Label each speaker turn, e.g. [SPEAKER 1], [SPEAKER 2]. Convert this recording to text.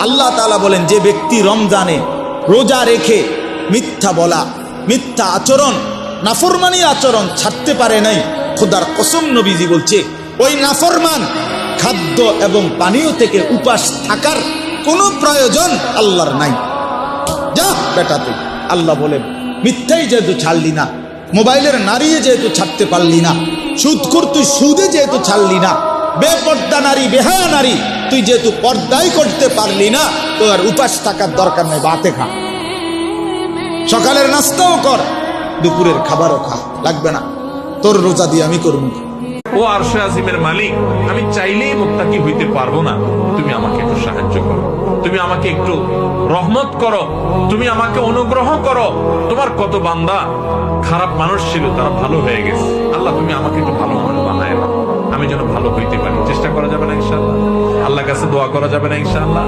[SPEAKER 1] আল্লাহ তাআলা বলেন, যে ব্যক্তি রমজানে রোজা রেখে মিথ্যা বলা, মিথ্যা আচরণ, নাফরমানি আচরণ ছাড়তে পারে নাই, খোদার কসম নবীজি বলছে ওই নাফরমান খাদ্য এবং পানীয় থেকে উপাস থাকার কোনো প্রয়োজন আল্লাহর নাই। যা বেটা তুই, আল্লাহ বলেন মিথ্যাই যেহেতু ছাড়লি না, মোবাইলের নারীয়ে যেহেতু ছাড়তে পারলি না, সুদখোর তুই সুদে যেহেতু ছাড়লি না, বেপর্দা নারী, বেহায়া নারী তুই যেহেতু পর্দাই করতে পারলি না, তো আর উপাস থাকার দরকার নেই, ভাতে খা, সকালের নাস্তাও কর, দুপুরের খাবারও খা, লাগবে না, তোর রোজা দিয়ে আমি করবো।
[SPEAKER 2] ও আরশে আজিমের মালিক, আমি চাইলেই মুত্তাকি হইতে পারবো না, তুমি আমাকে একটু সাহায্য করো, তুমি আমাকে একটু রহমত করো, তুমি আমাকে অনুগ্রহ করো। তোমার কত বান্দা খারাপ মানুষ ছিল, তারা ভালো হয়ে গেছে। আল্লাহ তুমি আমাকে একটু ভালো মানুষ বানায় না, আমি যেন ভালো হইতে পারি। চেষ্টা করা যাবে না ইনশাআল্লাহ? আল্লাহর কাছে দোয়া করা যাবে না ইনশাআল্লাহ?